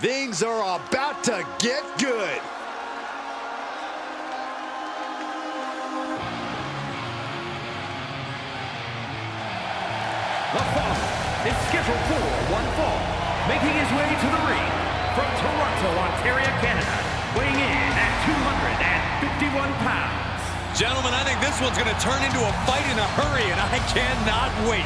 Things are about to get good. The following is scheduled for one fall, making his way to the ring from Toronto, Ontario, Canada, weighing in at 251 pounds. Gentlemen, I think this one's going to turn into a fight in a hurry, and I cannot wait.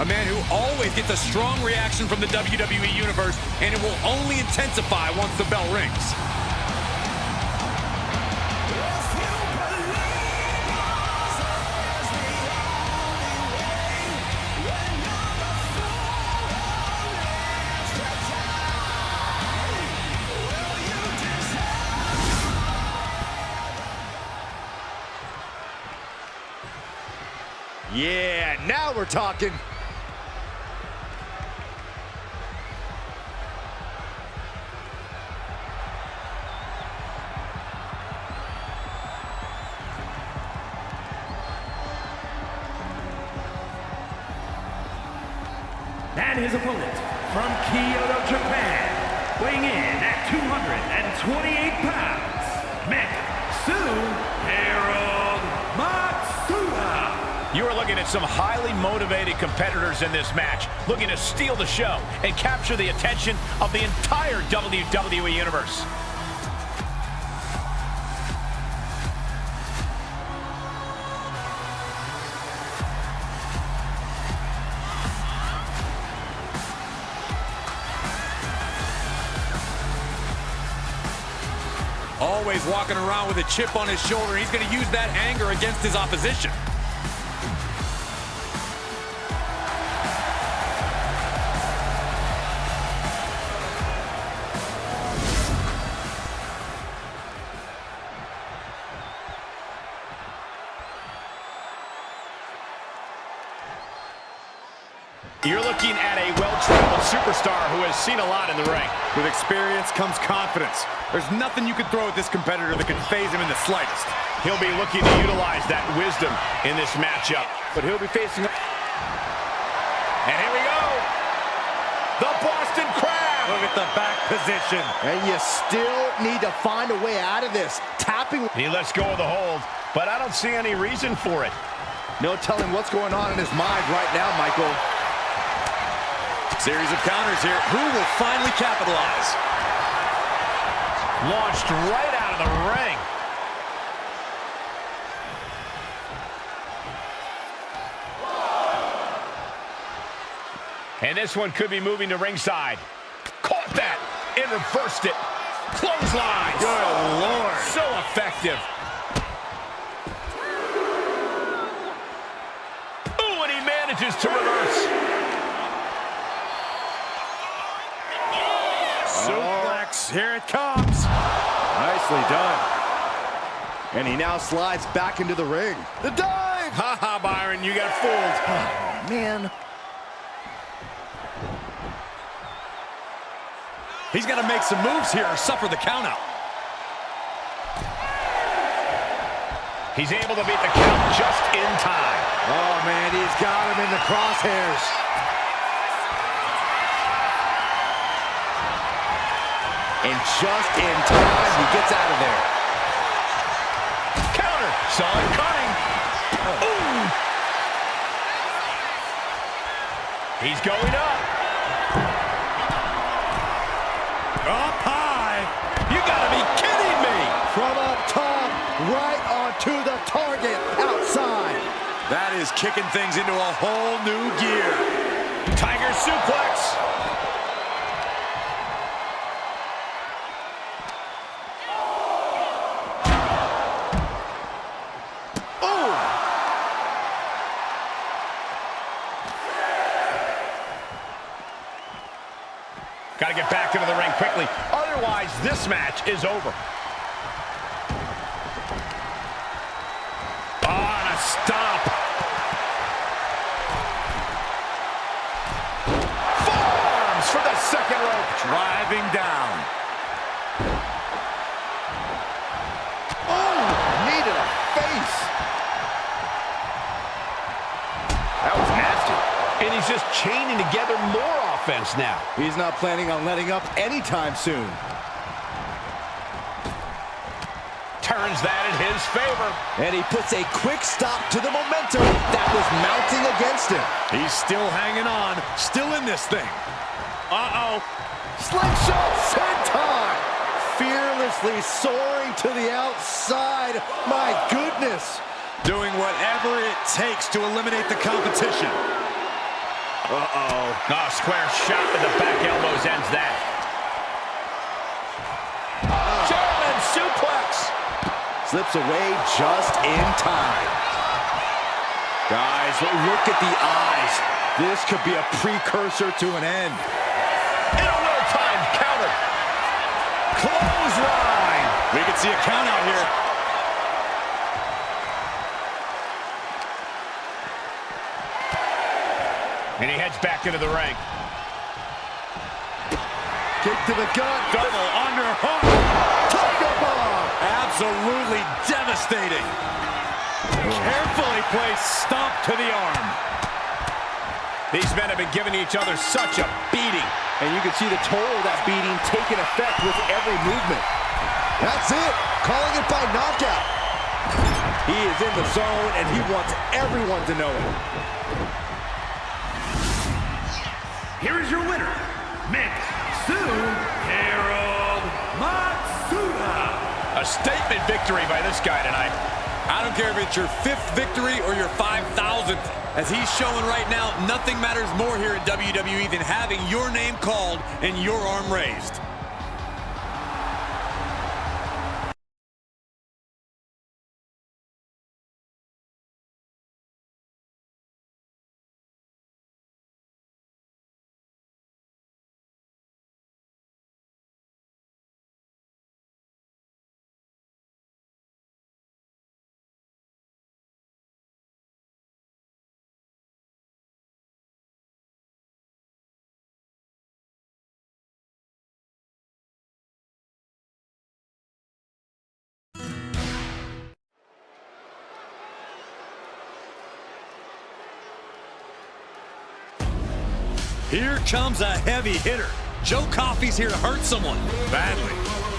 A man who always gets a strong reaction from the WWE Universe, and it will only intensify once the bell rings. Yeah, now we're talking. And his opponent from Kyoto, Japan, weighing in at 228 pounds, Harold Matsuda. You are looking at some highly motivated competitors in this match, looking to steal the show and capture the attention of the entire WWE Universe. Always walking around with a chip on his shoulder. He's going to use that anger against his opposition. You're looking at a well-traveled superstar who has seen a lot in the ring. With experience comes confidence. There's nothing you can throw at this competitor that can phase him in the slightest. He'll be looking to utilize that wisdom in this matchup. But he'll be facing... And here we go! The Boston Crab! Look at the back position. And you still need to find a way out of this. Tapping. He lets go of the hold, but I don't see any reason for it. No telling what's going on in his mind right now, Michael. Series of counters here. Who will finally capitalize? Launched right out of the ring. And this one could be moving to ringside. Caught that and reversed it. Clotheslines. Good Lord. So effective. Ooh, and he manages to reverse. Suplex, here it comes. Nicely done. And he now slides back into the ring. The dive! Ha-ha, Byron, you got fooled. Oh, man. He's got to make some moves here or suffer the countout. He's able to beat the count just in time. Oh, man, he's got him in the crosshairs. And just in time, he gets out of there. Counter. Saw it coming. Ooh. He's going up. Up high. You gotta be kidding me. From up top, right onto the target outside. That is kicking things into a whole new gear. Tiger suplex. Got to get back into the ring quickly. Otherwise, this match is over. Oh, and a stop. second rope. Driving down. Oh, knee to the face. That was nasty. And he's just chaining together more offense now. He's not planning on letting up anytime soon. Turns that in his favor. And he puts a quick stop to the momentum that was mounting against him. He's still hanging on, still in this thing. Uh-oh. Slingshot senton. Fearlessly soaring to the outside. My goodness. Doing whatever it takes to eliminate the competition. Uh-oh. Oh, square shot to the back elbows ends that. German suplex. Slips away just in time. Guys, look at the eyes. This could be a precursor to an end. In a well-timed counter. Clothesline. We can see a count out here. And he heads back into the ring. Kick to the gut. Double underhook. Tiger bomb. Absolutely devastating. Carefully placed stomp to the arm. These men have been giving each other such a beating. And you can see the toll of that beating taking effect with every movement. That's it. Calling it by knockout. He is in the zone, and he wants everyone to know it. Here is your winner, Harold Matsuda. A statement victory by this guy tonight. I don't care if it's your 5th victory or your 5,000th. As he's showing right now, nothing matters more here at WWE than having your name called and your arm raised. Here comes a heavy hitter. Joe Coffey's here to hurt someone badly.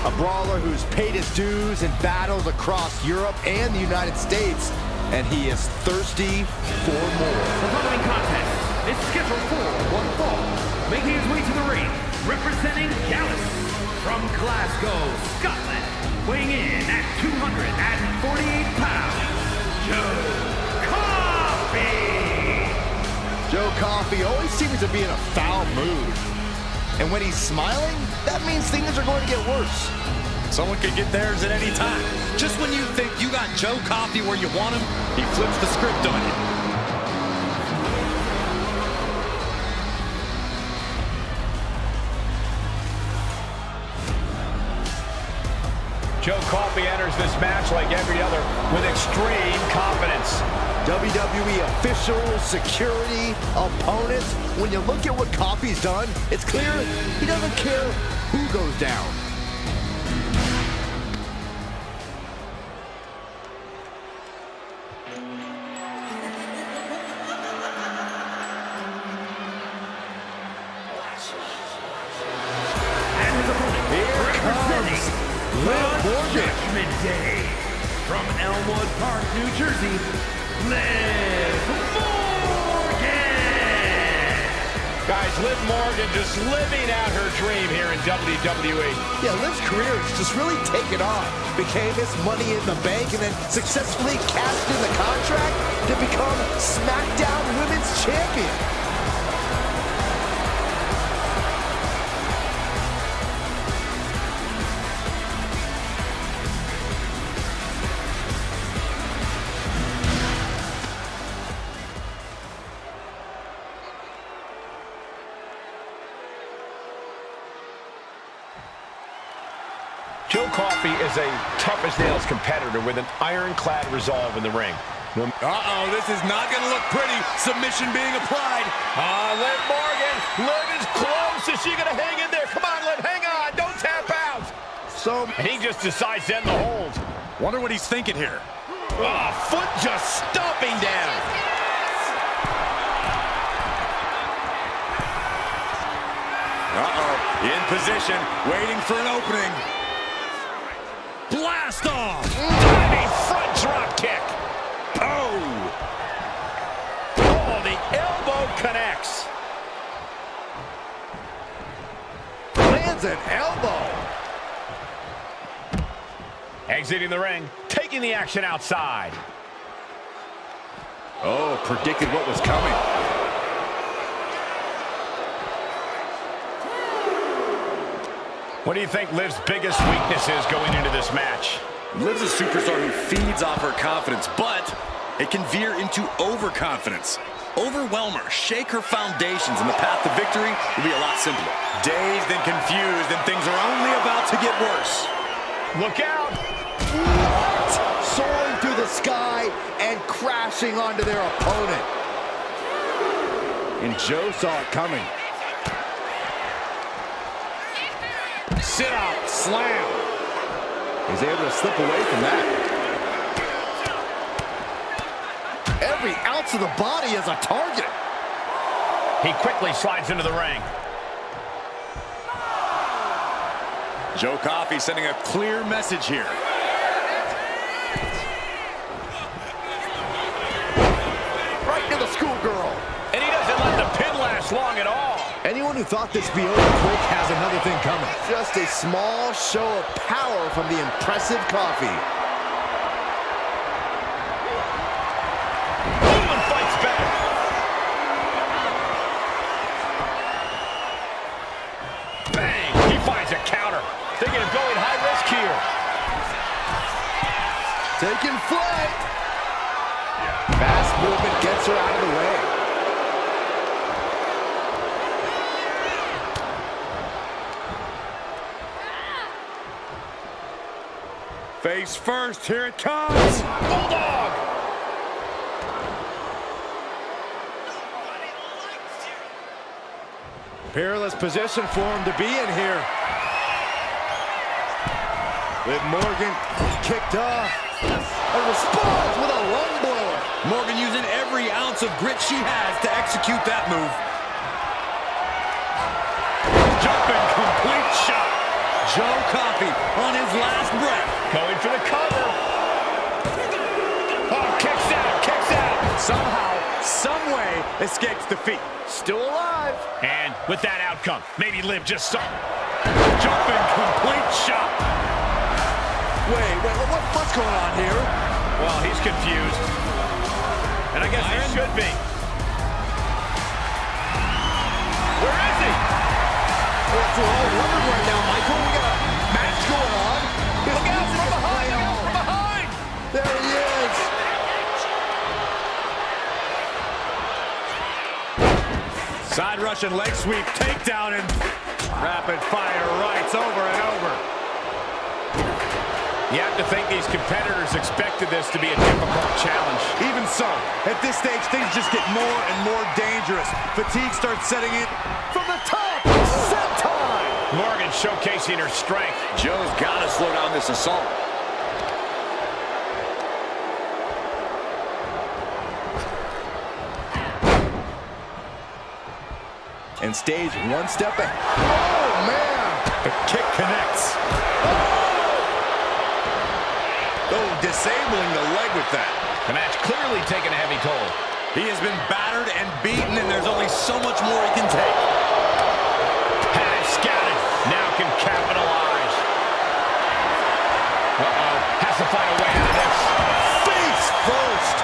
A brawler who's paid his dues in battles across Europe and the United States, and he is thirsty for more. The following contest is scheduled for one fall. Making his way to the ring, representing Dallas from Glasgow, Scotland, weighing in at 248 pounds, Joe Coffey. Joe Coffey always seems to be in a foul mood. And when he's smiling, that means things are going to get worse. Someone could get theirs at any time. Just when you think you got Joe Coffey where you want him, he flips the script on you. Joe Coffey enters this match like every other with extreme confidence. WWE officials, security, opponents. When you look at what Coffey's done, it's clear he doesn't care who goes down. And his opponent, representing Judgment Day from Elmwood Park, New Jersey, Liv Morgan. Guys, Liv Morgan just living out her dream here in WWE. Yeah, Liv's career has just really taken off. Became this Money in the Bank and then successfully cashed in the contract to become SmackDown Women's Champion. Joe Coffey is a tough-as-nails competitor with an ironclad resolve in the ring. Uh-oh, this is not going to look pretty. Submission being applied. Liv Morgan, Liv is close. Is she going to hit? so... And he just decides to end the hold. Wonder what he's thinking here. Oh, foot just stomping down. In position, waiting for an opening. Blast off. Diving front drop kick. Oh, the elbow connects. Lands an elbow. Exiting the ring, taking the action outside. Oh, predicted what was coming. What do you think Liv's biggest weakness is going into this match? Liv's a superstar who feeds off her confidence, but it can veer into overconfidence. Overwhelm her, shake her foundations, and the path to victory will be a lot simpler. Dazed and confused, and things are only about to get worse. Look out! What? Soaring through the sky and crashing onto their opponent. And Joe saw it coming. Sit out, slam. He's able to slip away from that. Every ounce of the body is a target. He quickly slides into the ring. Joe Coffey sending a clear message here. Right to the schoolgirl. And he doesn't let the pin last long at all. Anyone who thought this would be over quick has another thing coming. Just a small show of power from the impressive Coffey. Boom, fights back. Bang! He finds a counter. Thinking of going high risk here. Taking flight. Fast movement gets her out of the way. Face first, here it comes. Bulldog! Peerless position for him to be in here. With Morgan kicked off. A response with a lung blower. Morgan using every ounce of grit she has to execute that move. Jumping complete shot. Joe Coffey on his last breath. Going for the cover. Oh, kicks out, kicks out. Somehow, some way, escapes defeat. Still alive. And with that outcome, maybe Liv just saw. Jumping complete shot. What's going on here? Well, he's confused. And I guess he should be. Where is he? It's all wondering right now, Michael. We got a match going on. Look out from behind! Look out from behind! There he is. Side Russian leg sweep, takedown, and rapid fire rights over and over. You have to think these competitors expected this to be a difficult challenge. Even so, at this stage, things just get more and more dangerous. Fatigue starts setting in. From the top. Set time. Morgan showcasing her strength. Joe's got to slow down this assault. And stays one step ahead. Oh, man. The kick connects. Oh, disabling the leg with that. The match clearly taking a heavy toll. He has been battered and beaten, and there's only so much more he can take. Has scouted. Now can capitalize. Uh-oh. Has to find a way out of this. Face first.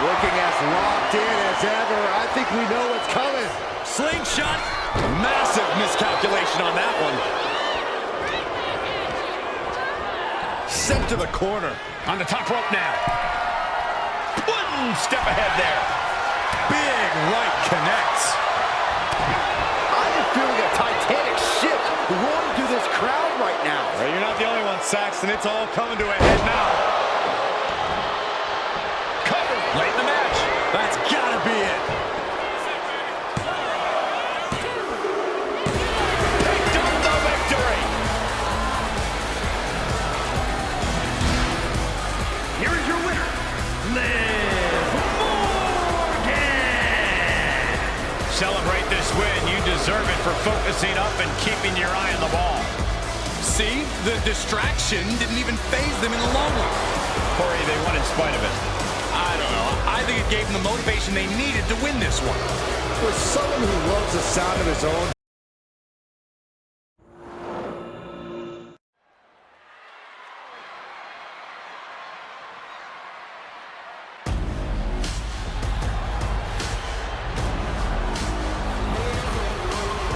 Looking as locked in as ever. I think we know what's coming. Slingshot. Massive miscalculation on that one. Sent to the corner. On the top rope now. One step ahead there. Big right connects. I am feeling a titanic shift roaring through this crowd right now. Well, you're not the only one, Saxton. It's all coming to a head now. Cover late in the match. That's gotta be it. They done the victory. win. You deserve it for focusing up and keeping your eye on the ball. See, the distraction didn't even faze them in the long run. Corey, they won in spite of it. I don't know. I think it gave them the motivation they needed to win this one. For someone who loves the sound of his own,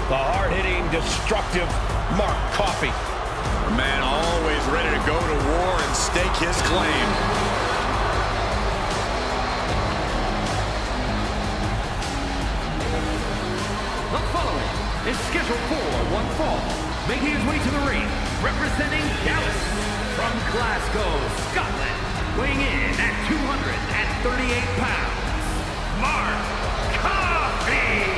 The hard-hitting, destructive Mark Coffey. A man always ready to go to war and stake his claim. The following is scheduled for one fall, making his way to the ring, representing Dallas from Glasgow, Scotland, weighing in at 238 pounds, Mark Coffey.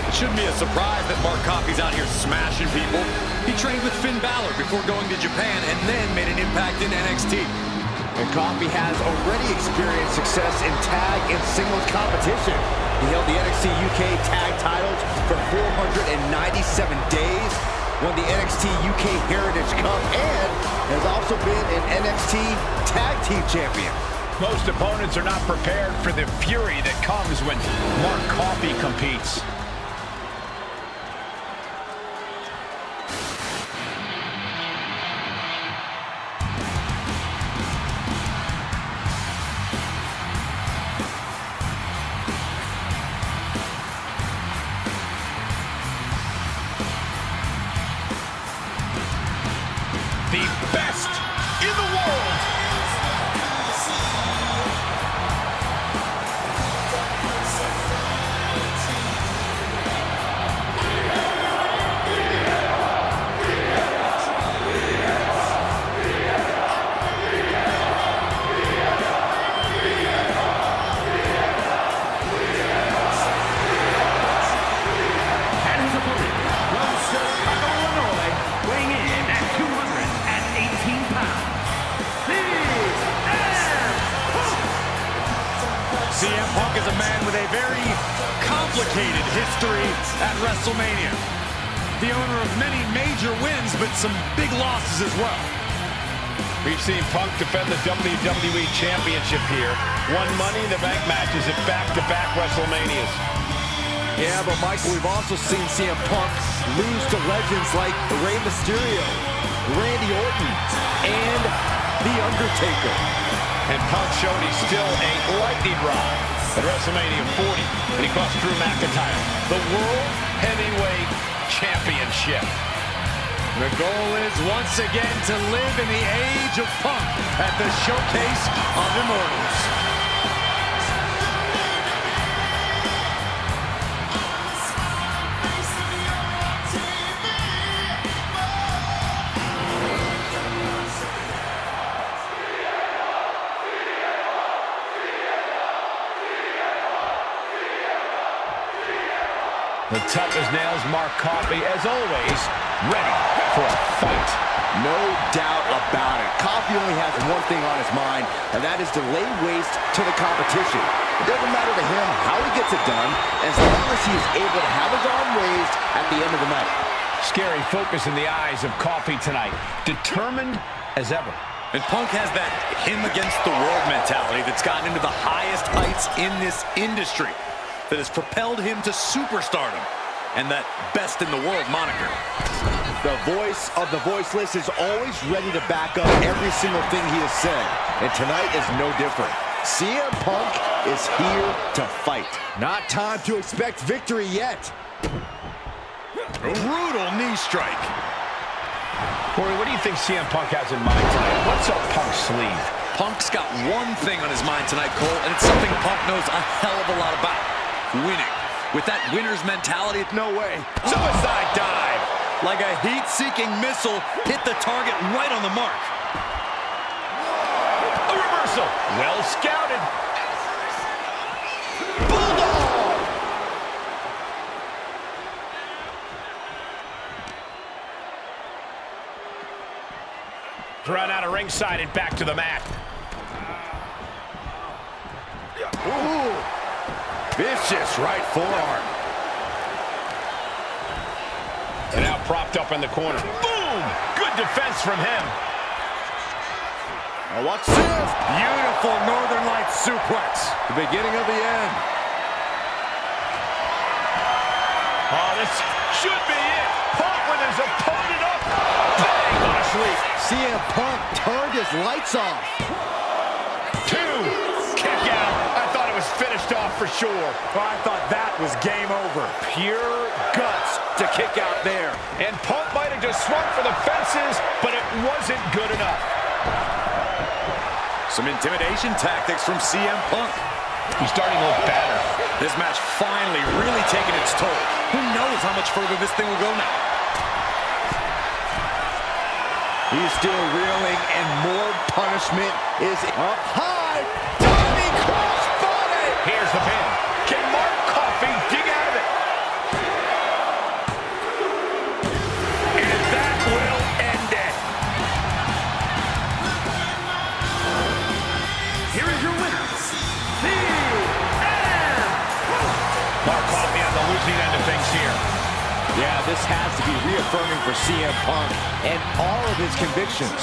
It shouldn't be a surprise that Mark Coffey's out here smashing people. He trained with Finn Balor before going to Japan and then made an impact in NXT. and Coffey has already experienced success in tag and singles competition. He held the NXT UK tag titles for 497 days, won the NXT UK Heritage Cup, and has also been an NXT Tag Team Champion. Most opponents are not prepared for the fury that comes when Mark Coffey competes. The best in the world. And his opponent, from Chicago, Illinois, weighing in at 218 pounds, CM Punk is a man with a very complicated history at WrestleMania. The owner of many major wins, but some big losses as well. We've seen Punk defend the WWE Championship here. Won Money in the Bank matches at back-to-back WrestleManias. Yeah, but Michael, we've also seen CM Punk lose to legends like Rey Mysterio, Randy Orton, and The Undertaker. And Punk showed he's still a lightning rod at WrestleMania 40 when he cost Drew McIntyre the World Heavyweight Championship. The goal is once again to live in the age of Punk at the Showcase of Immortals. The tough as nails Mark Coffey, as always, ready for a fight. No doubt about it. Coffey only has one thing on his mind, and that is to lay waste to the competition. It doesn't matter to him how he gets it done, as long as he is able to have his arm raised at the end of the night. Scary focus in the eyes of Coffey tonight. Determined as ever. And Punk has that him against the world mentality that's gotten him to the highest heights in this industry, that has propelled him to superstardom and that best in the world moniker. The voice of the voiceless is always ready to back up every single thing he has said, and tonight is no different. CM Punk is here to fight. Not time to expect victory yet. A brutal knee strike. Corey, what do you think CM Punk has in mind tonight? What's up Punk's sleeve? Punk's got one thing on his mind tonight, Cole, and it's something Punk knows a hell of a lot about. Winning. With that winner's mentality, no way. Suicide dive. Like a heat-seeking missile, hit the target right on the mark. A reversal. Well scouted. Bulldog! Thrown out of ringside and back to the mat. Ooh. Vicious right forearm. propped up in the corner. Boom! Good defense from him. Oh, watch this. Beautiful Northern Lights suplex. The beginning of the end. Oh, this should be it. Punk with his opponent up. Bang on a sleep. CM Punk turned his lights off. 2. Kick out. I thought it was finished off for sure. Well, I thought that was game over. Pure guts to kick out there. And Punk might have just swung for the fences, but it wasn't good enough. Some intimidation tactics from CM Punk. He's starting to look better. This match finally really taking its toll. Who knows how much further this thing will go now? He's still reeling, and more punishment is up high. Diving crossbody. Here's the pin. Can Mark Coffey dig out of it? And that will end it. Here is your winner, CM Punk. Mark Coffey on the losing end of things here. Yeah, this has to be reaffirming for CM Punk and all of his convictions.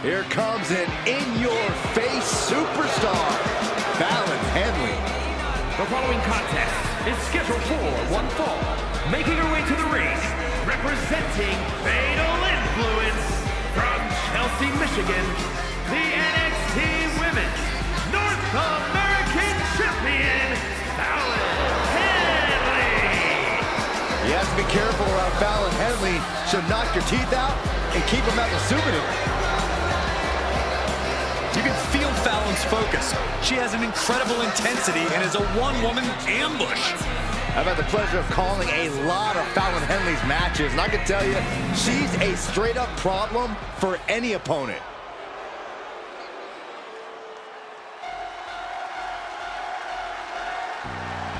Here comes an in-your-face superstar, Fallon Henley. The following contest is scheduled for one fall. Making her way to the ring, representing Fatal Influence from Chelsea, Michigan, the NXT Women's North American Champion, Fallon Henley. You have to be careful around Fallon Henley. She'll knock your teeth out and keep them as a souvenir. You can feel Fallon's focus. She has an incredible intensity and is a one-woman ambush. I've had the pleasure of calling a lot of Fallon Henley's matches, and I can tell you, she's a straight-up problem for any opponent.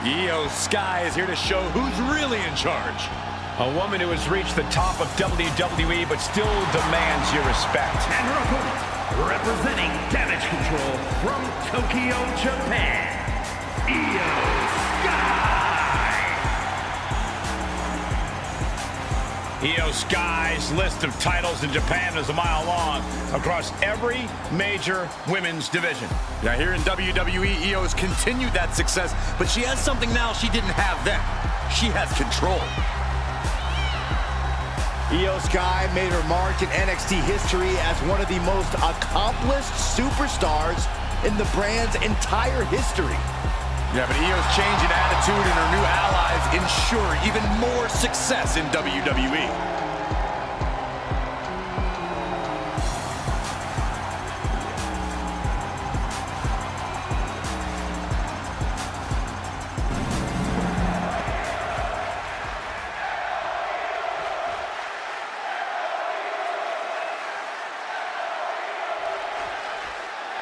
Io Sky is here to show who's really in charge. A woman who has reached the top of WWE but still demands your respect. And her opponent, representing Damage Control from Tokyo, Japan, Io Sky. Io Sky's list of titles in Japan is a mile long across every major women's division. Yeah, here in WWE, Io's continued that success, but she has something now she didn't have then. She has control. Io Sky made her mark in NXT history as one of the most accomplished superstars in the brand's entire history. Yeah, but Io's change in attitude and her new allies ensure even more success in WWE.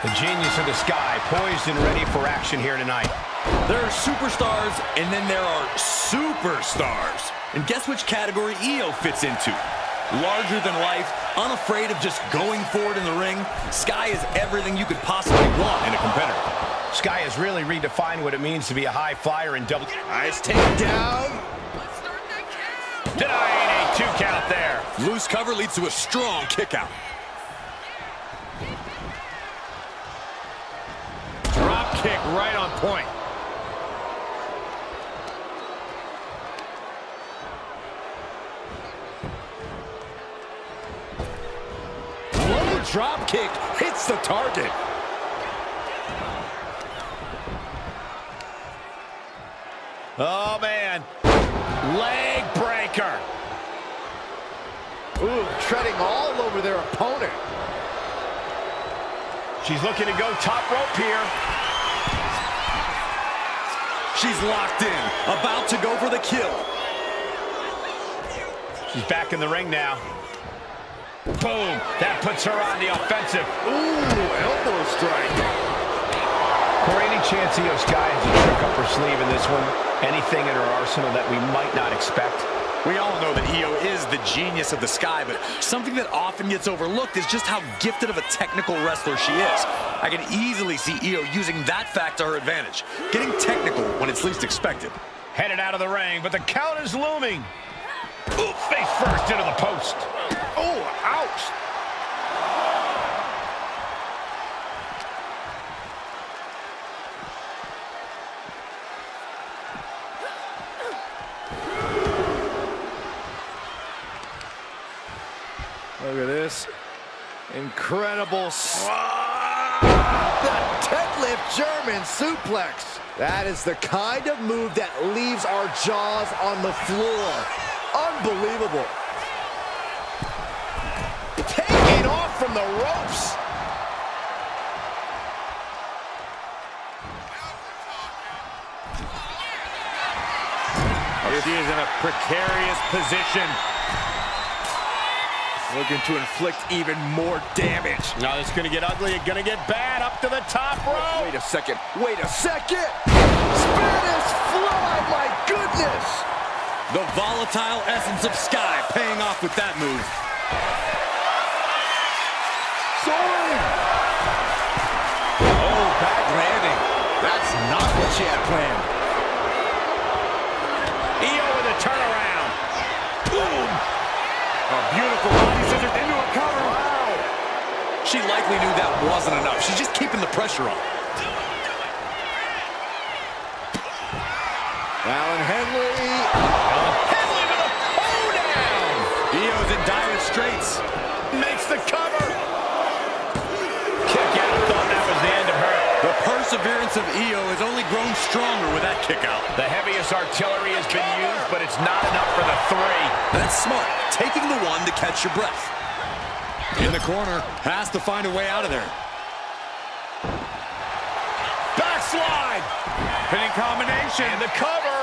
The genius of the Sky, poised and ready for action here tonight. There are superstars, and then there are superstars. And guess which category Io fits into? Larger than life, unafraid of just going forward in the ring. Sky is everything you could possibly want in a competitor. Sky has really redefined what it means to be a high flyer in WWE. Nice takedown. Denying a 2 count there. Loose cover leads to a strong kick out. Drop kick right on point. Low drop kick hits the target. Oh, man. Leg breaker. Ooh, treading all over their opponent. She's looking to go top rope here. She's locked in, about to go for the kill. She's back in the ring now. Boom! That puts her on the offensive. Ooh, elbow strike. Corey, any chance Io Sky has a trick up her sleeve in this one? Anything in her arsenal that we might not expect? We all know that Io is the genius of the Sky, but something that often gets overlooked is just how gifted of a technical wrestler she is. I can easily see Io using that fact to her advantage, getting technical when it's least expected. Headed out of the ring, but the count is looming. Ooh, face first into the post. Oh, ouch. Look at this. Incredible. The deadlift German suplex. That is the kind of move that leaves our jaws on the floor. Unbelievable. Taking off from the ropes. She is in a precarious position. Looking to inflict even more damage. Now it's going to get ugly. It's going to get bad. Up to the top rope. Wait a second. Wait a second. Spanish fly. My goodness. The volatile essence of Sky paying off with that move. Soaring. Oh, bad landing. That's not what she had planned. Io with a turnaround. Boom. A beautiful body scissors into a cover. Wow. She likely knew that wasn't enough. She's just keeping the pressure on. Alan Henley. Henley with a pull down. Io's in dire straits. Makes the cover. Kick out. Thought that was the end of her. The perseverance of Io has only grown stronger with that kick out. The heaviest artillery has been used, but it's not enough for the three. That's smart. Taking the one to catch your breath. In the corner. Has to find a way out of there. Backslide. Pinning combination. And the cover.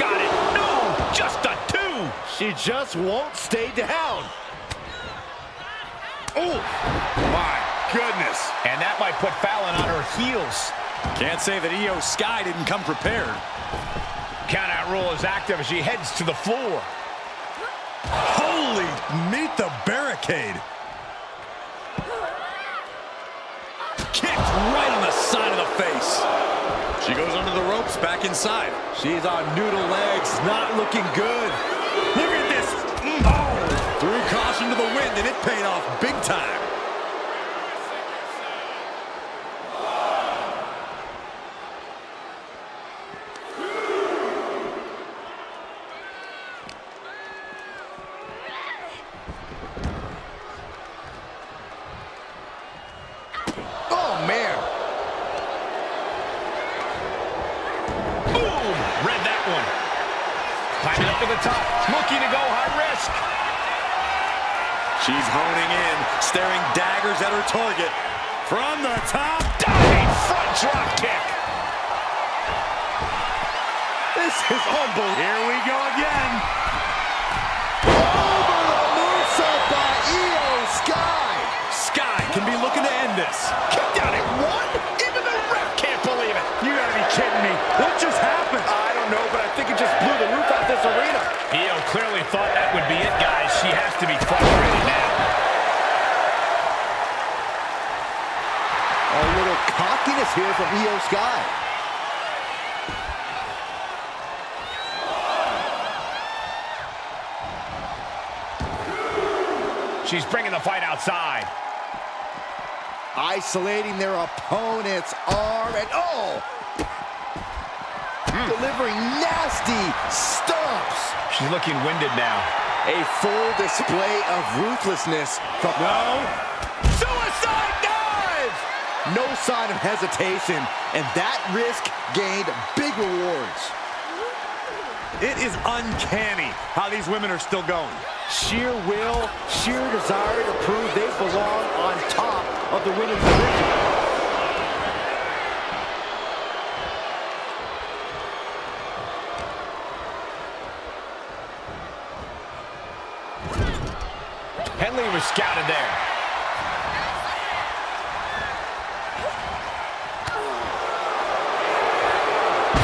Got it. No, just a two. She just won't stay down. Oh, my goodness. And that might put Fallon on her heels. Can't say that Io Sky didn't come prepared. Countout rule is active as she heads to the floor. Holy, meet the barricade. Kicked right on the side of the face. She goes under the ropes, back inside. She's on noodle legs, not looking good. Look at this. Oh, threw caution to the wind, and it paid off big time. Oh, man. Boom! Read that one. Climbing up to the top. Looking to go high risk. She's honing in, staring daggers at her target. From the top. Diving front drop kick. This is unbelievable. Here we go again. Over the moonsault by Io Sky. Sky can be looking to end this. Kicked out at one. Even the ref can't believe it. You gotta be kidding me. What just happened? I don't know, but I think it just blew the roof out this arena. Io clearly thought that would be it, guys. She has to be frustrated now. A little cockiness here from Io Sky. She's bringing the fight outside. Isolating their opponent's arm and delivering nasty stomps. She's looking winded now. A full display of ruthlessness from suicide dive. No sign of hesitation, and that risk gained big rewards. It is uncanny how these women are still going. Sheer will, sheer desire to prove they belong on top of the women's division. Certainly was scouted there.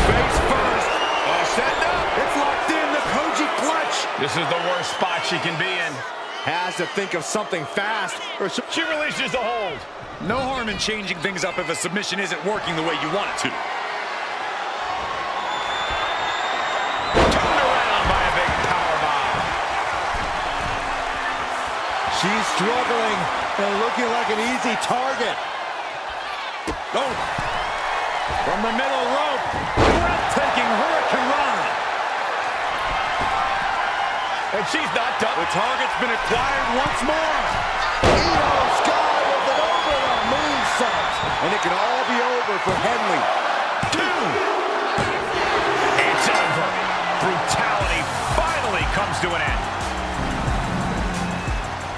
Face first. Set up. It's locked in. The Koji clutch. This is the worst spot she can be in. Has to think of something fast. Or she releases the hold. No harm in changing things up if a submission isn't working the way you want it to. Turned around by a big powerbomb. She's struggling and looking like an easy target. Oh. From the middle rope. Breathtaking Hurricane Run. And she's not done. The target's been acquired once more. Io Sky with an over the moonsault. And it can all be over for Henley. 2. It's over. Brutality finally comes to an end.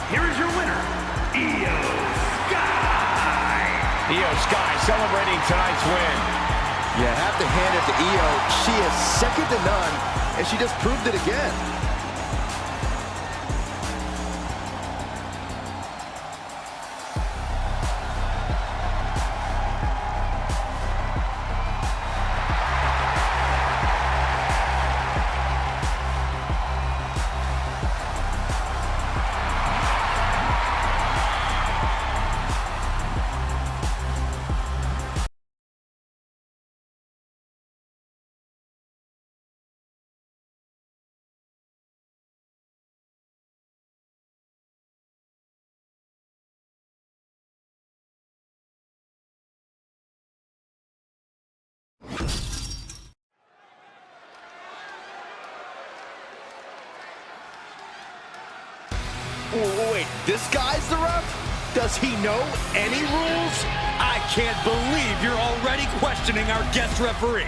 Here is your winner, Io Sky. Io Sky celebrating tonight's win. You have to hand it to Io. She is second to none, and she just proved it again. Wait, this guy's the ref? Does he know any rules? I can't believe you're already questioning our guest referee.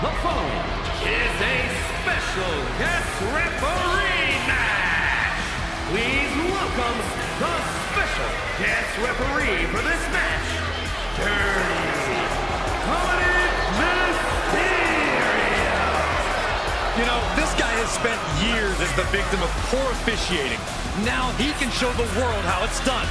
The following is a special guest referee match. Please welcome the special guest referee for this match, Dirty Mysterio. You know, this guy has spent years as the victim of poor officiating. Now he can show the world how it's done.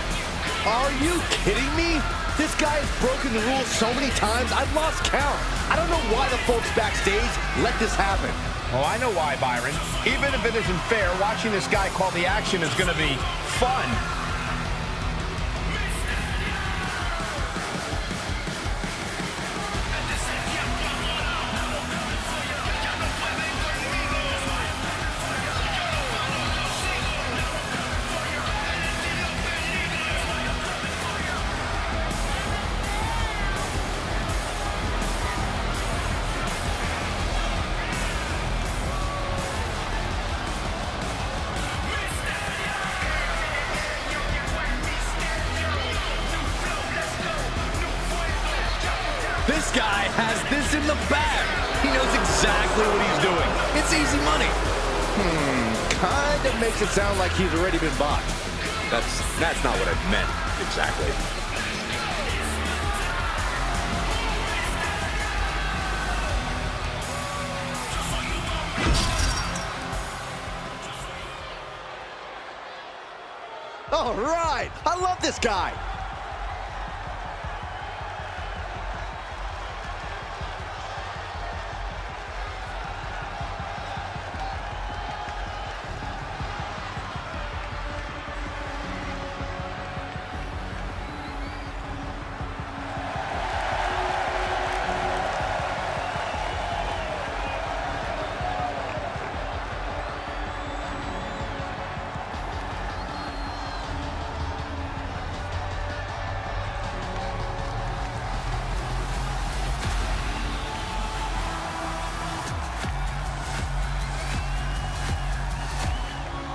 Are you kidding me? This guy has broken the rules so many times, I've lost count. I don't know why the folks backstage let this happen. Oh, I know why, Byron. Even if it isn't fair, watching this guy call the action is going to be fun. This guy has this in the bag. He knows exactly what he's doing. It's easy money. Kind of makes it sound like he's already been bought. That's not what I meant exactly. All right, I love this guy.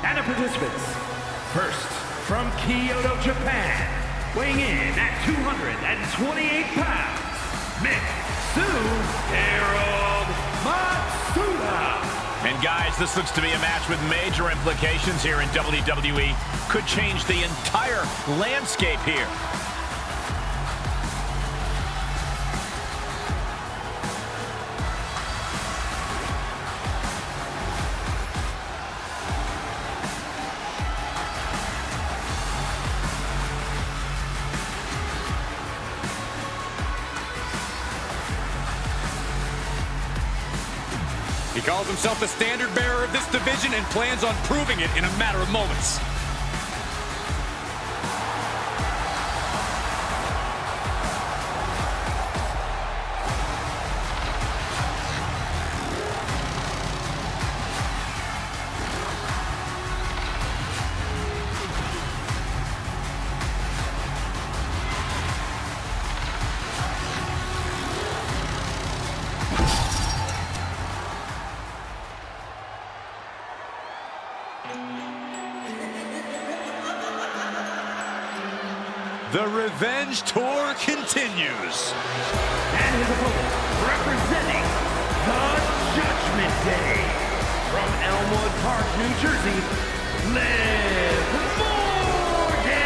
And the participants, first from Kyoto, Japan, weighing in at 228 pounds, Mitsuharu Matsuda. And guys, this looks to be a match with major implications here in WWE. Could change the entire landscape here. He calls himself the standard bearer of this division and plans on proving it in a matter of moments. The Revenge Tour continues. And his opponent, representing the Judgment Day, from Elmwood Park, New Jersey, Liv Morgan.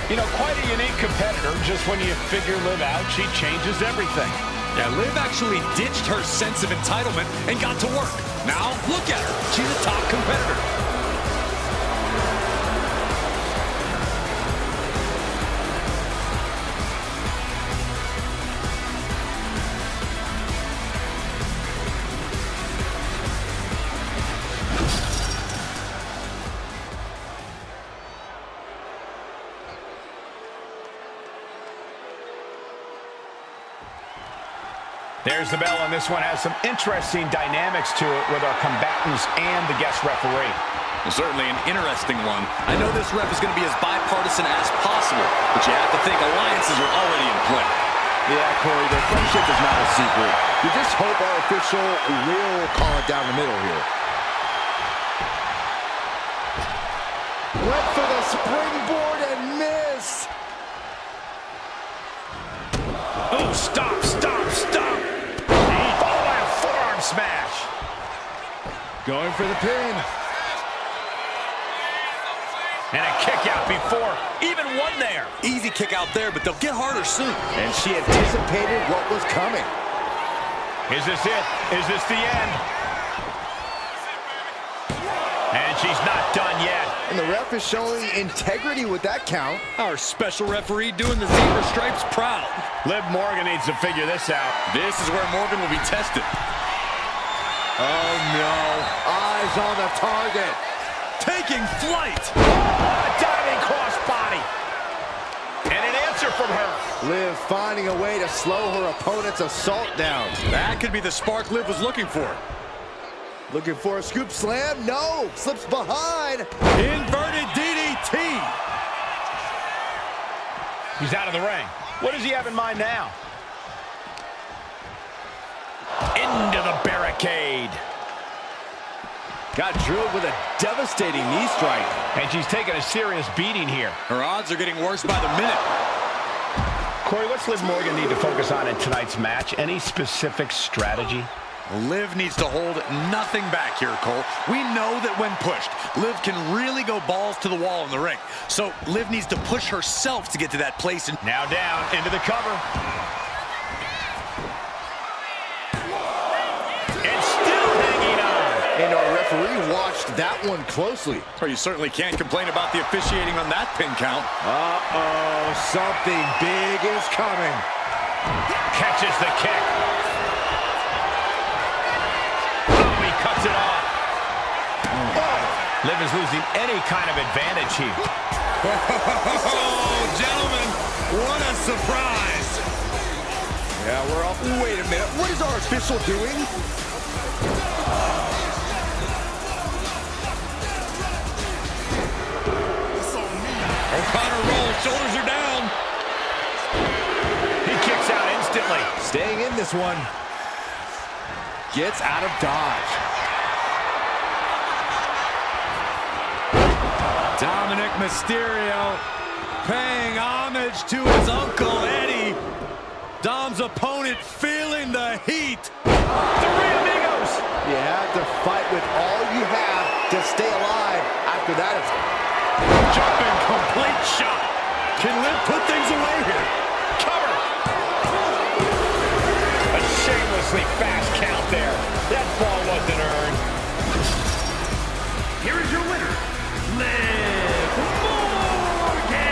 You know, quite a unique competitor. Just when you figure Liv out, she changes everything. Yeah, Liv actually ditched her sense of entitlement and got to work. Now, look at her. She's a top competitor. There's the bell, and this one has some interesting dynamics to it with our combatants and the guest referee. Well, certainly an interesting one. I know this ref is going to be as bipartisan as possible, but you have to think alliances are already in play. Yeah, Corey, their friendship is not a secret. You just hope our official will call it down the middle here. Went for the springboard and missed. Oh, stop, stop, stop. Followed by a forearm smash. Going for the pin. And a kick out before even one there. Easy kick out there, but they'll get harder soon. And she anticipated what was coming. Is this it? Is this the end? And she's not done yet. And the ref is showing integrity with that count. Our special referee doing the zebra stripes proud. Liv Morgan needs to figure this out. This is where Morgan will be tested. Oh, no. Eyes on the target. Taking flight. Oh, a diving crossbody. And an answer from her. Liv finding a way to slow her opponent's assault down. That could be the spark Liv was looking for. Looking for a scoop slam? No. Slips behind. Inverted DDT. He's out of the ring. What does he have in mind now? Into the barricade. Got drilled with a devastating knee strike. And she's taking a serious beating here. Her odds are getting worse by the minute. Corey, what's Liv Morgan need to focus on in tonight's match? Any specific strategy? Liv needs to hold nothing back here, Cole. We know that when pushed, Liv can really go balls to the wall in the ring. So Liv needs to push herself to get to that place. And now down into the cover. And still hanging on. And our referee watched that one closely. Well, you certainly can't complain about the officiating on that pin count. Uh-oh, something big is coming. Catches the kick. Cuts it off. Liv is losing any kind of advantage here. Oh, gentlemen, what a surprise. Yeah, we're up. Wait a minute. What is our official doing? O'Connor rolls. Shoulders are down. He kicks out instantly. Staying in this one. Gets out of dodge. Dominic Mysterio paying homage to his Uncle Eddie. Dom's opponent feeling the heat. Three amigos. You have to fight with all you have to stay alive. After that, it's Jumping complete shot. Can Liv put things away here? Cover. A shamelessly fast count there. That fall wasn't earned. Here is your winner, Liv Morgan.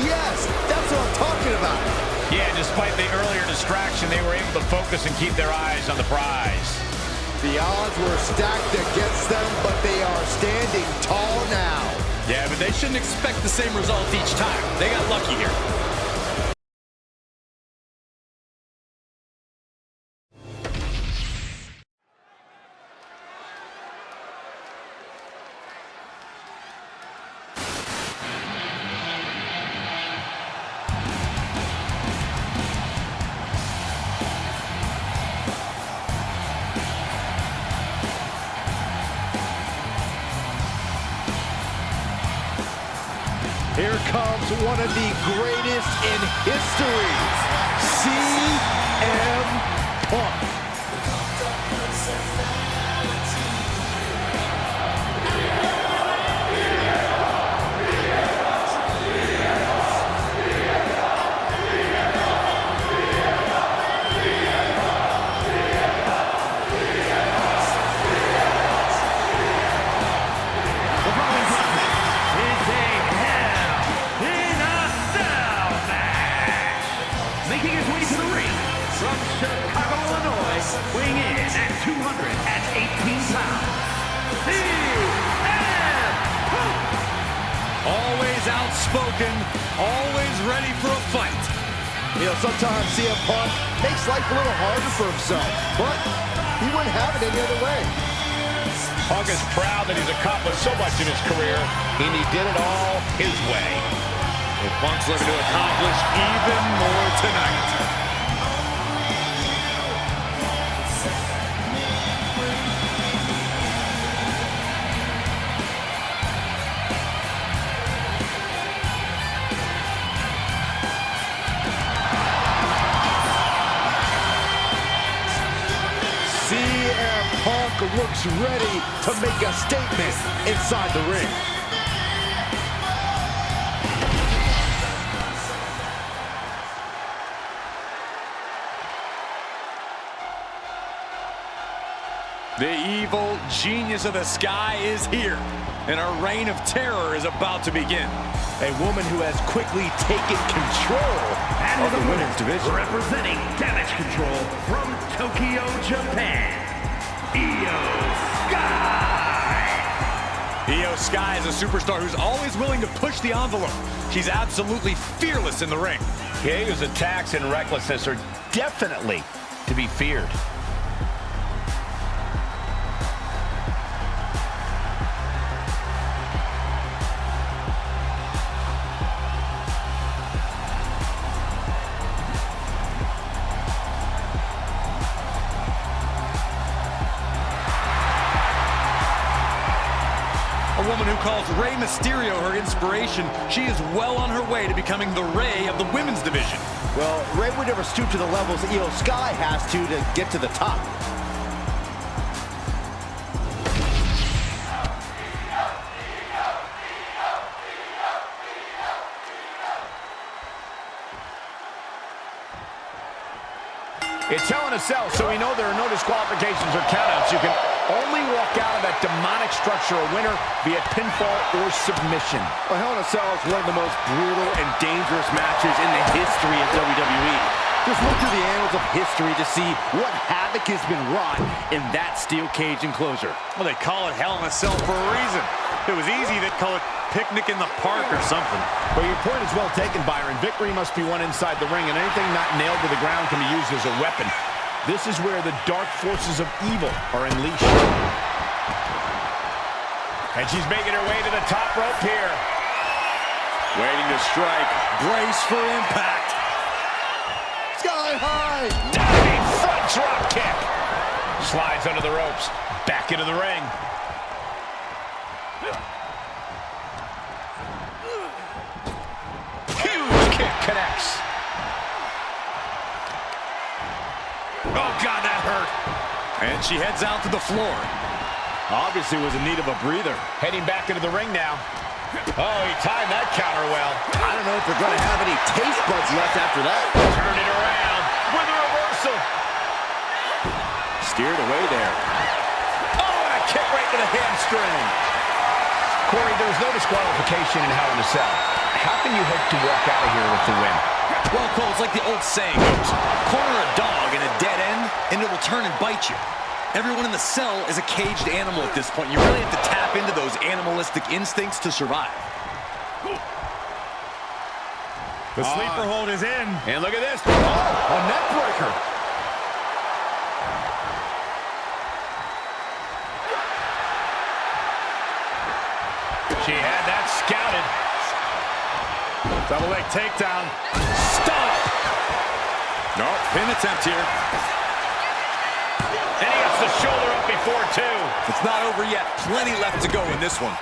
yes, that's what I'm talking about. Yeah, despite the earlier distraction, they were able to focus and keep their eyes on the prize. The odds were stacked against them, but they are standing tall now. Yeah, but they shouldn't expect the same result each time. They got lucky here. Here comes one of the greatest in history, CM Punk. Weighing in at 218 pounds, CM Punk. Always outspoken, always ready for a fight. You know, sometimes CM Punk makes life a little harder for himself, but he wouldn't have it any other way. Punk is proud that he's accomplished so much in his career, and he did it all his way. And Punk's looking to accomplish even more tonight. CM Punk looks ready to make a statement inside the ring. The evil genius of the sky is here, and a reign of terror is about to begin. A woman who has quickly taken control of the women's division. Representing Damage Control from Tokyo, Japan, Io Sky. Io Sky is a superstar who's always willing to push the envelope. She's absolutely fearless in the ring. Yeah, Io's attacks and recklessness are definitely to be feared. A woman who calls Rey Mysterio her inspiration, she is well on her way to becoming the Rey of the women's division. Well, Rey would never stoop to the levels Io Sky has to get to the top. It's Hell in a Cell, so we know there are no disqualifications or countouts. You can only walk out of that demonic structure a winner via pinfall or submission. Well, Hell in a Cell is one of the most brutal and dangerous matches in the history of WWE. Just look through the annals of history to see what havoc has been wrought in that steel cage enclosure. Well, they call it Hell in a Cell for a reason. If it was easy, they'd call it Picnic in the Park or something. Well, your point is well taken, Byron. Victory must be won inside the ring, and anything not nailed to the ground can be used as a weapon. This is where the dark forces of evil are unleashed. And she's making her way to the top rope here. Waiting to strike. Brace for impact. Sky high! Diving front drop kick. Slides under the ropes. Back into the ring. Huge kick connects. Oh, God, that hurt. And she heads out to the floor. Obviously was in need of a breather. Heading back into the ring now. Oh, he timed that counter well. I don't know if they're going to have any taste buds left after that. Turn it around with a reversal. Steered away there. Oh, and a kick right to the hamstring. Corey, there was no disqualification in Hell in a Cell. How can you hope to walk out of here with the win? Well, Cole, it's like the old saying goes, corner a dog in a dead end, and it will turn and bite you. Everyone in the cell is a caged animal at this point. You really have to tap into those animalistic instincts to survive. The sleeper hold is in. And look at this. Oh, a neck breaker. She had that scouted. Double leg takedown. Stop! No, pin attempt here. And he gets the shoulder up before two. It's not over yet. Plenty left to go in this one.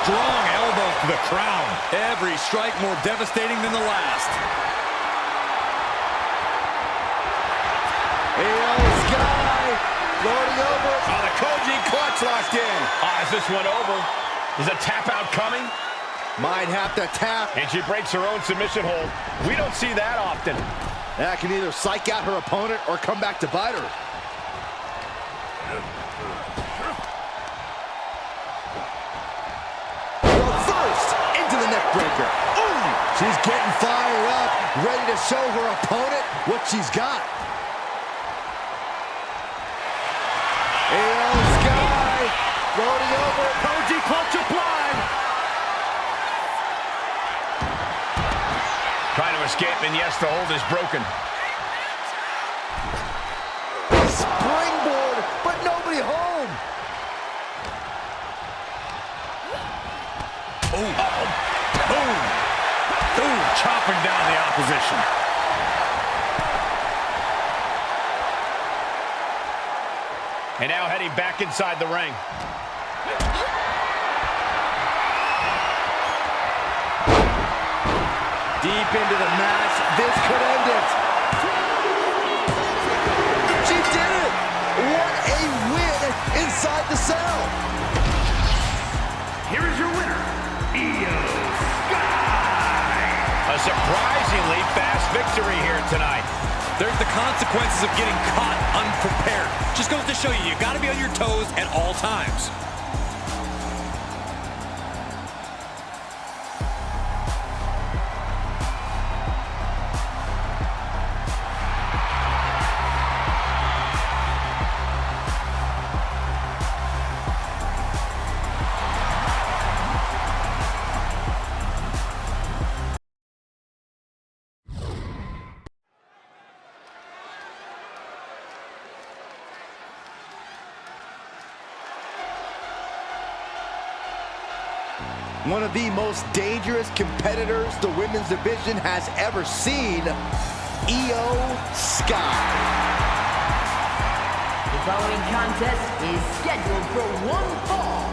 Strong elbow to the crown. Every strike more devastating than the last. Sky floating over. Oh, the Koji clutch locked in. Is this one over? Is a tap out coming? Might have to tap. And she breaks her own submission hold. We don't see that often. That can either psych out her opponent or come back to bite her. First into the neck breaker. Ooh, she's getting fired up, ready to show her opponent what she's got. Sky floating over. Koji clutch applied. Trying to escape, and yes, the hold is broken. Springboard, but nobody home. Boom! Boom! Chopping down the opposition. And now heading back inside the ring. Deep into the match, this could end it. She did it! What a win inside the cell! Here is your winner, Io Sky! A surprisingly fast victory here tonight. There's the consequences of getting caught unprepared. Just goes to show you, you gotta be on your toes at all times. One of the most dangerous competitors the women's division has ever seen, Io Sky. The following contest is scheduled for one fall.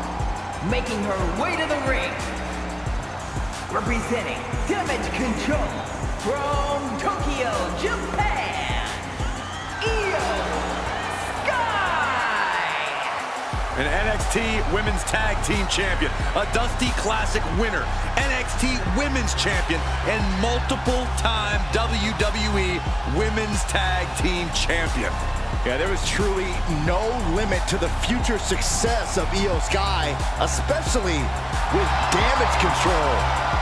Making her way to the ring, representing Damage Control from Tokyo, Japan, Io Sky. An NXT Women's Tag Team Champion, a Dusty Classic winner, NXT Women's Champion, and multiple-time WWE Women's Tag Team Champion. Yeah, there was truly no limit to the future success of Io Sky, especially with Damage Control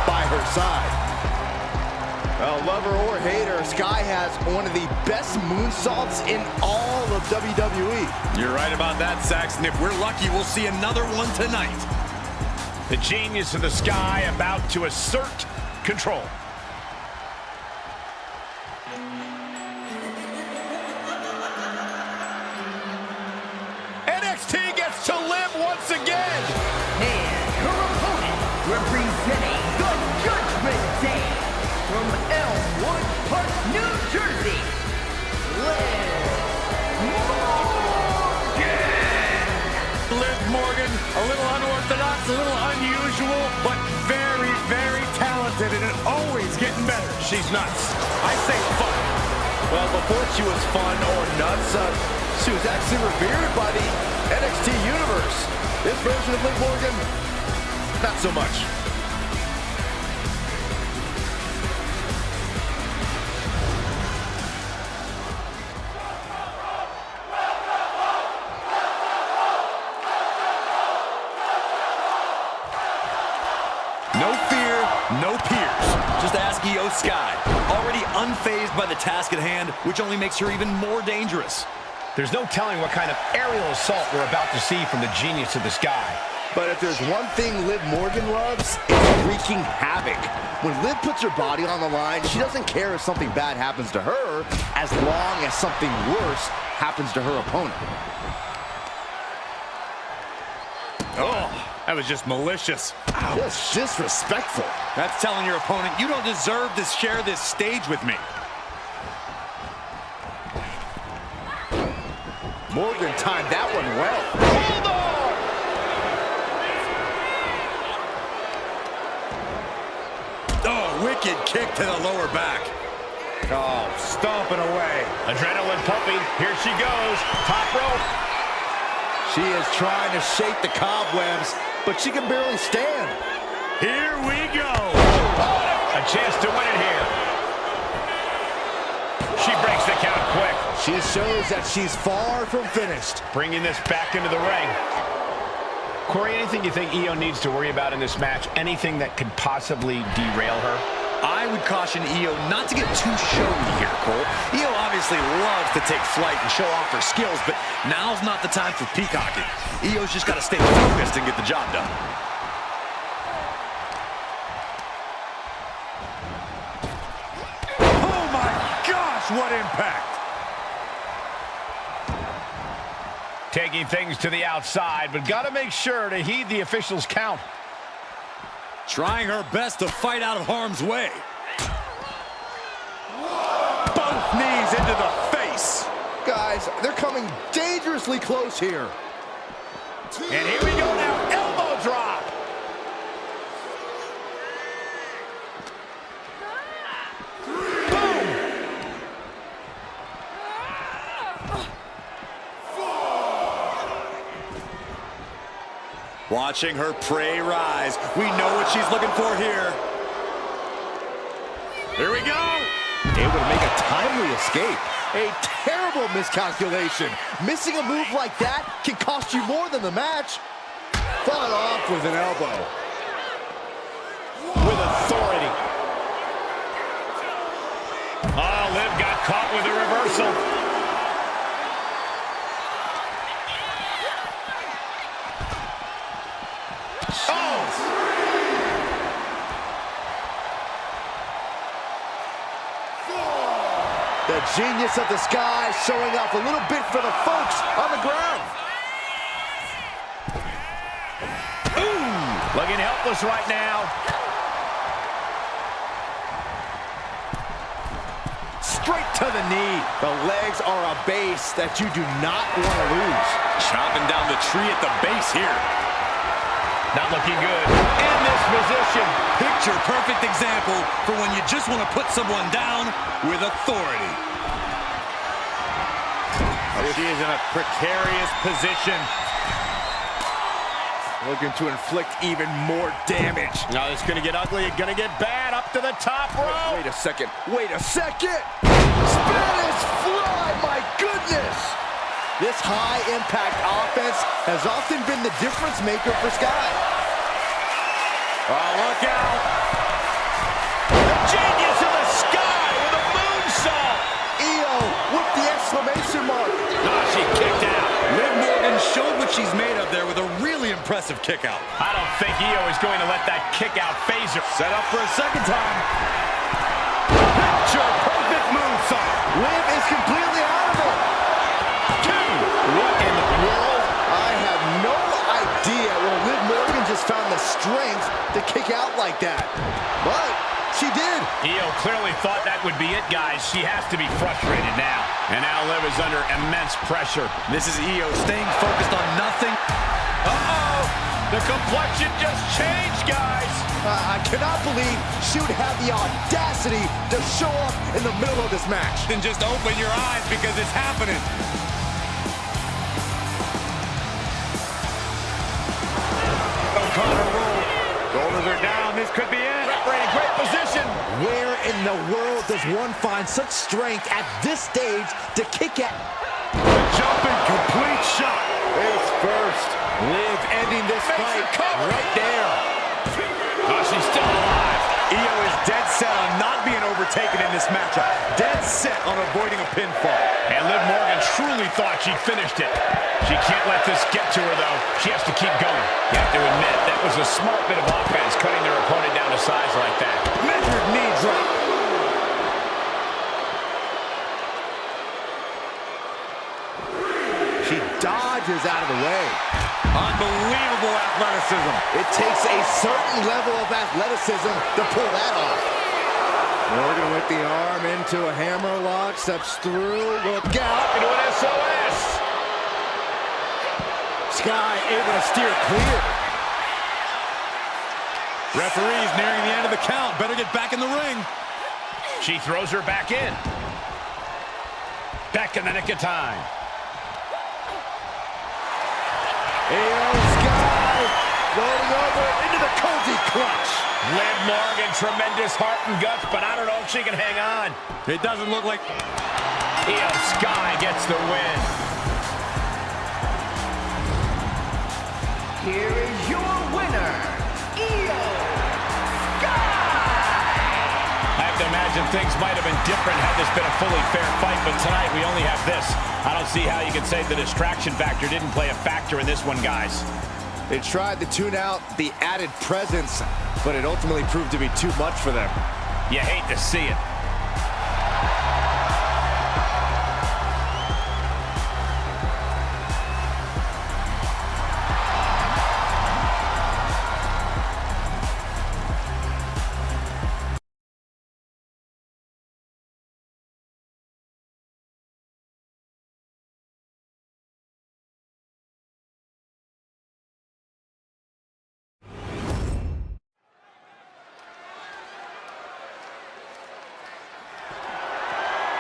by her side. Well, lover or hater, Sky has one of the best moonsaults in all of WWE. You're right about that, Saxton. If we're lucky, we'll see another one tonight. The genius of the Sky about to assert control. NXT gets to live once again. And her opponent, representing the Judgment Day, from Elmwood Park, New Jersey, Liv Morgan, a little unorthodox, a little unusual, but very, very talented, and always getting better. She's nuts. I say fun. Well, before she was fun or nuts, she was actually revered by the NXT Universe. This version of Liv Morgan, not so much. No fear, no peers. Just ask Io Sky. Already unfazed by the task at hand, which only makes her even more dangerous. There's no telling what kind of aerial assault we're about to see from the genius of the Sky. But if there's one thing Liv Morgan loves, it's wreaking havoc. When Liv puts her body on the line, she doesn't care if something bad happens to her, as long as something worse happens to her opponent. Oh, that was just malicious. Just disrespectful. That's telling your opponent, you don't deserve to share this stage with me. Morgan timed that one well. Hold on! Oh, wicked kick to the lower back. Oh, stomping away. Adrenaline pumping. Here she goes. Top rope. She is trying to shake the cobwebs, but she can barely stand. Here we go. A chance to win it here. She breaks the count quick. She shows that she's far from finished. Bringing this back into the ring. Corey, anything you think Io needs to worry about in this match? Anything that could possibly derail her? I would caution Io not to get too showy here, Cole. Io obviously loves to take flight and show off her skills, but now's not the time for peacocking. Io's just got to stay focused and get the job done. Oh my gosh, what impact! Taking things to the outside, but got to make sure to heed the officials' count. Trying her best to fight out of harm's way. Both knees into the face. Guys, they're coming dangerously close here. And here we go now, elbow drop. Boom. Watching her prey rise. We know what she's looking for here. Here we go. Able to make a timely escape. A terrible miscalculation. Missing a move like that can cost you more than the match. Fought off with an elbow. With authority. Oh, Liv got caught with a reversal. The genius of the Sky showing off a little bit for the folks on the ground. Ooh, looking helpless right now. Straight to the knee. The legs are a base that you do not want to lose. Chopping down the tree at the base here. Not looking good in this position. Picture perfect example for when you just want to put someone down with authority. She is in a precarious position. Looking to inflict even more damage. Now it's going to get ugly. It's going to get bad. Up to the top rope. Wait a second. Wait a second. Spanish fly. My goodness. This high-impact offense has often been the difference maker for Sky. Oh, look out. The genius of the Sky with a moonsault. Io with the exclamation mark. Oh, she kicked out. Liv Morgan showed what she's made of there with a really impressive kick out. I don't think Io is going to let that kick out phase her. Set up for a second time. Picture perfect moonsault. Liv is completely out of it. What in the world? I have no idea where Liv Morgan just found the strength to kick out like that. But she did. Io clearly thought that would be it, guys. She has to be frustrated now. And now Liv is under immense pressure. This is Io staying focused on nothing. Uh-oh! The complexion just changed, guys. I cannot believe she would have the audacity to show up in the middle of this match. Then just open your eyes because it's happening. O'Connor roll. Shoulders are down. This could be it. Referee in great position. Where in the world does one find such strength at this stage to kick at? The jumping complete shot. Face first. Liv ending this fight right there. Oh, she's still alive. Io is dead set on not being overtaken in this matchup. Dead set on avoiding a pinfall. And Liv Morgan truly thought she'd finished it. She can't let this get to her, though. She has to keep going. You have to admit, that was a smart bit of offense, cutting their opponent down to size like that. Measured knee drop. She dodges out of the way. Unbelievable athleticism. It takes a certain level of athleticism to pull that off. Morgan with the arm into a hammerlock, steps through, look out. Into an SOS. Sky able to steer clear. Referee's nearing the end of the count. Better get back in the ring. She throws her back in. Back in the nick of time. Sky rolling over into the cozy clutch. Liv Morgan, tremendous heart and guts, but I don't know if she can hang on. It doesn't look like... Io Sky gets the win. Here is your winner, Io Sky! I have to imagine things might have been different had this been a fully fair fight, but tonight we only have this. I don't see how you can say the distraction factor didn't play a factor in this one, guys. They tried to tune out the added presence, but it ultimately proved to be too much for them. You hate to see it.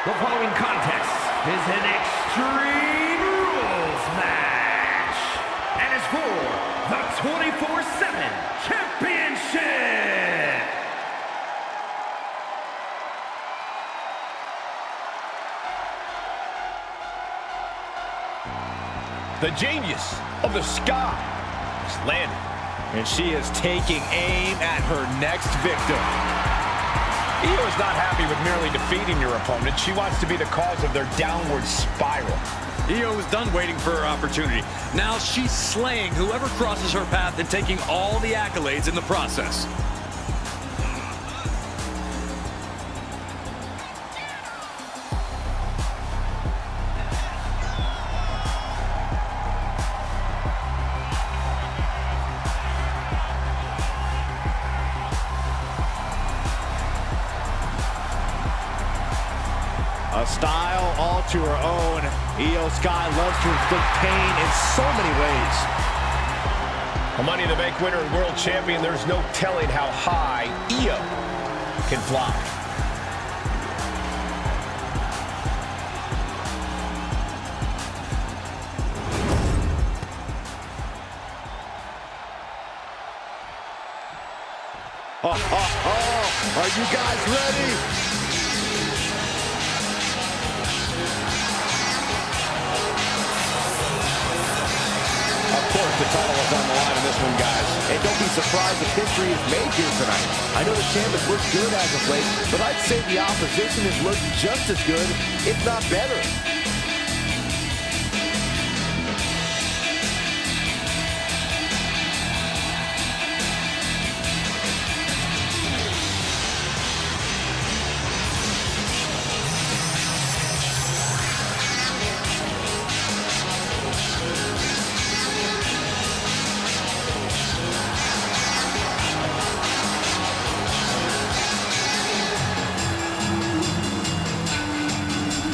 The following contest is an Extreme Rules match and is for the 24/7 Championship. The genius of the Sky is landed. And she is taking aim at her next victim. Io is not happy with merely defeating your opponent. She wants to be the cause of their downward spiral. Io is done waiting for her opportunity. Now she's slaying whoever crosses her path and taking all the accolades in the process. A style all to her own. Io Sky loves to inflict pain in so many ways. A Money in the Bank winner and world champion, there's no telling how high Io can fly. Are you guys ready? Of course, the title is on the line in this one, guys. And don't be surprised if history is made here tonight. I know the champ has looked good as of late, but I'd say the opposition has looked just as good, if not better.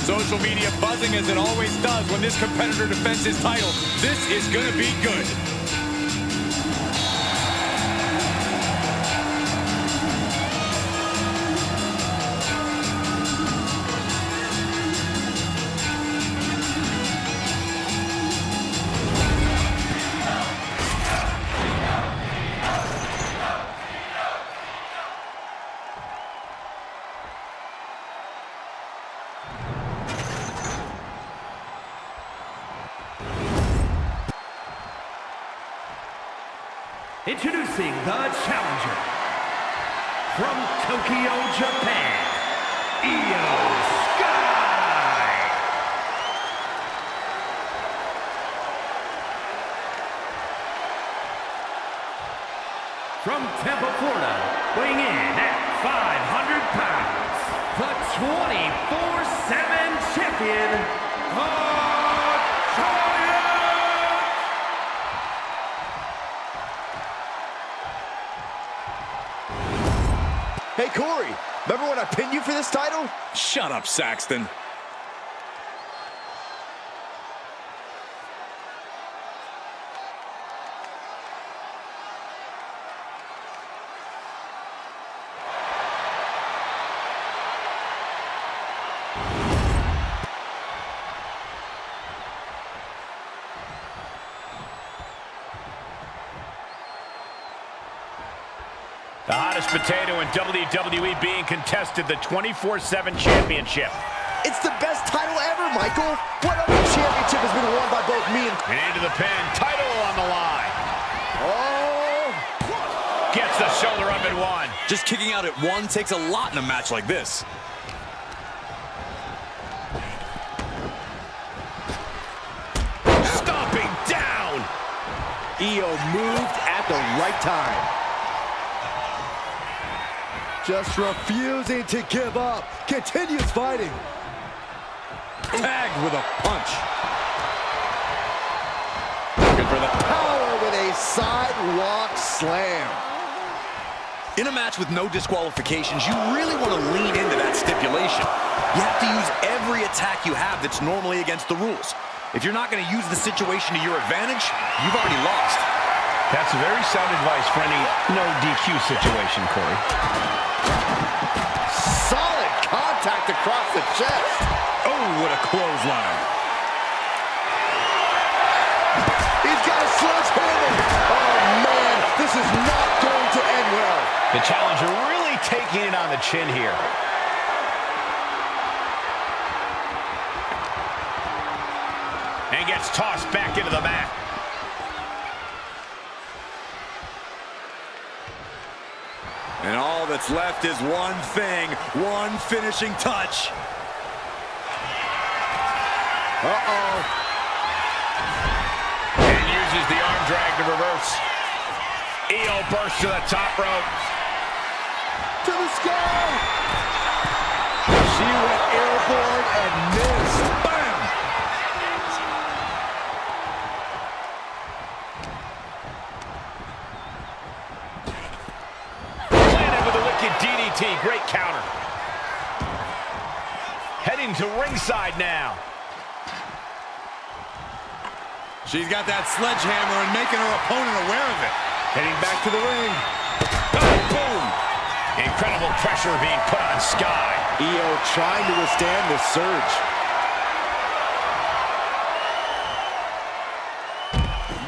Social media buzzing as it always does when this competitor defends his title. This is going to be good. Introducing the challenger from Tokyo, Japan, Io Sky. From Tampa, Florida, weighing in at 500 pounds, the 24/7 champion, Hey, Corey, remember when I pinned you for this title? Shut up, Saxton. The hottest potato in WWE being contested, the 24/7 championship. It's the best title ever, Michael. What other championship has been won by both me and... Into the pin, title on the line. Oh! Gets the shoulder up at one. Just kicking out at one takes a lot in a match like this. Stomping down. Io moved at the right time. Just refusing to give up. Continues fighting. Tagged with a punch. Looking for the Power with a sidewalk slam. In a match with no disqualifications, you really want to lean into that stipulation. You have to use every attack you have that's normally against the rules. If you're not going to use the situation to your advantage, you've already lost. That's very sound advice for any no DQ situation, Corey. Solid contact across the chest. Oh, what a clothesline. He's got a sledgehammer. Oh, man, this is not going to end well. The challenger really taking it on the chin here. And gets tossed back into the mat. And all that's left is one thing, one finishing touch. Uh-oh. And uses the arm drag to reverse. Io bursts to the top rope. To the sky. She went airborne and missed. Bam! Landed with a wicked DDT. Great counter. Heading to ringside now. She's got that sledgehammer and making her opponent aware of it. Heading back to the ring. Oh, boom! Incredible pressure being put on Sky. Io trying to withstand the surge.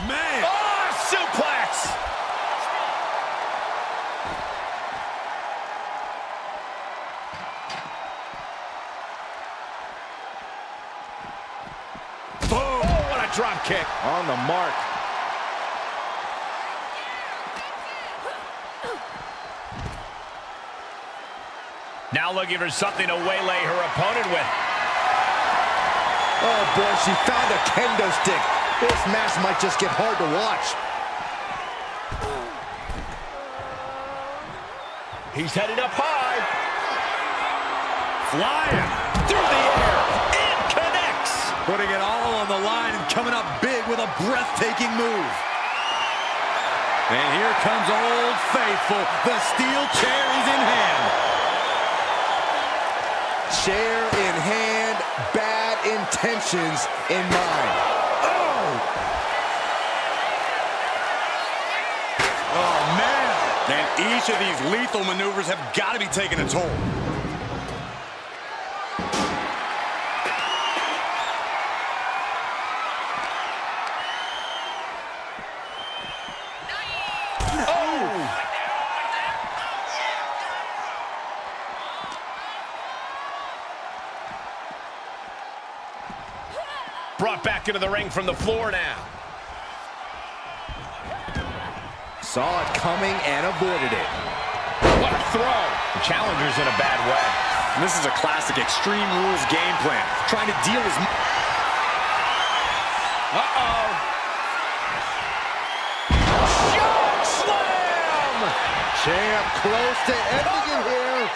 Man! Oh, suplex! Boom! Oh, what a drop kick. On the mark. Now looking for something to waylay her opponent with. Oh, boy, she found a kendo stick. This match might just get hard to watch. He's headed up high. Flying through the air. It connects. Putting it all on the line and coming up big with a breathtaking move. And here comes Old Faithful. The steel chair is in hand. Chair in hand, bad intentions in mind. Oh! Oh, man. And each of these lethal maneuvers have got to be taking a toll. Brought back into the ring from the floor now. Saw it coming and avoided it. What a throw. The challenger's in a bad way. And this is a classic Extreme Rules game plan. Trying to deal as much. Uh-oh. Choke slam! Champ close to ending it here.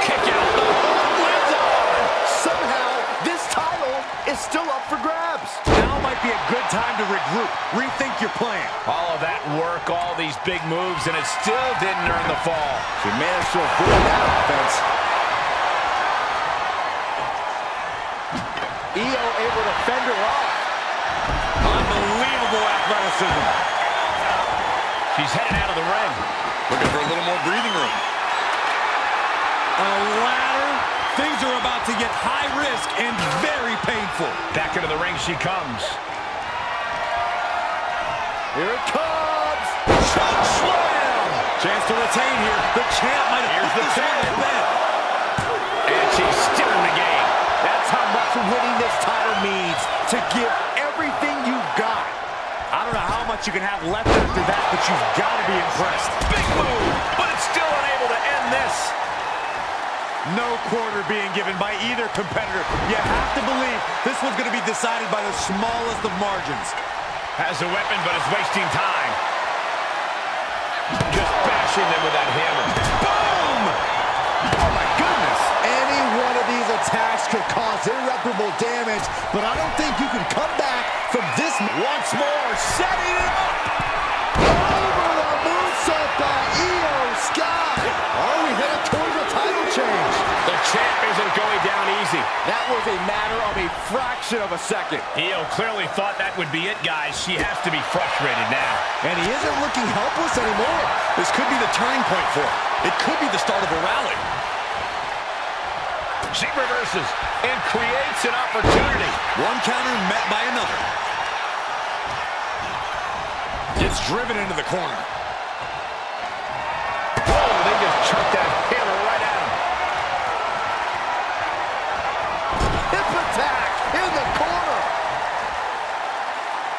Kick out. The hold lives on. Somehow, this title is still up for grabs. Now might be a good time to regroup. Rethink your plan. All of that work, all these big moves, and it still didn't earn the fall. She managed to avoid that offense. Io able to fend her off. Unbelievable athleticism. She's headed out of the ring. Looking for a little more breathing room. A ladder. Things are about to get high risk and very painful. Back into the ring she comes. Here it comes. Choke slam. Chance to retain here. The champ might have Here's the put this one to bed. And she's still in the game. That's how much winning this title means. To give everything you've got. I don't know how much you can have left after that, but you've got to be impressed. Big move, but it's still unable to end this. No quarter being given by either competitor. You have to believe this one's going to be decided by the smallest of margins. Has a weapon, but is wasting time. Just bashing them with that hammer. Boom! Oh, my goodness. Any one of these attacks could cause irreparable damage, but I don't think you can come back from this. Once more, setting it up. Over the moonsault by Io Sky. Oh, we headed towards a title change. The champ isn't going down easy. That was a matter of a fraction of a second. Io clearly thought that would be it, guys. She has to be frustrated now. And he isn't looking helpless anymore. This could be the turning point for her. It could be the start of a rally. She reverses and creates an opportunity. One counter met by another. Gets driven into the corner. Oh, they just chucked that hammer right at him. Hip attack in the corner.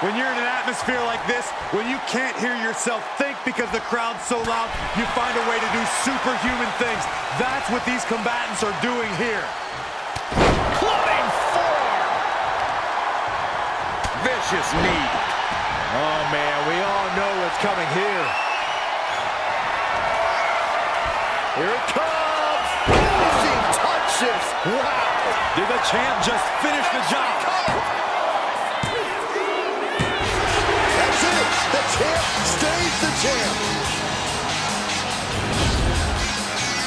When you're in an atmosphere like this, when you can't hear yourself think because the crowd's so loud, you find a way to do superhuman things. That's what these combatants are doing here. Flying forearm. Vicious knee. Oh, man, we all know what's coming here. Here it comes. Finishing touches. Wow. Did the champ just finish the job? That's it. The champ stays the champ.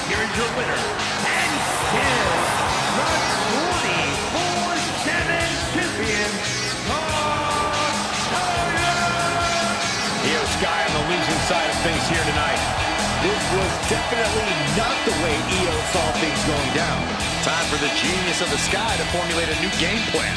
Here is your winner, and still the 24/7 champion, Io Sky on the losing side of things here tonight. This was definitely not the way Io saw things going down. Time for the genius of the Sky to formulate a new game plan.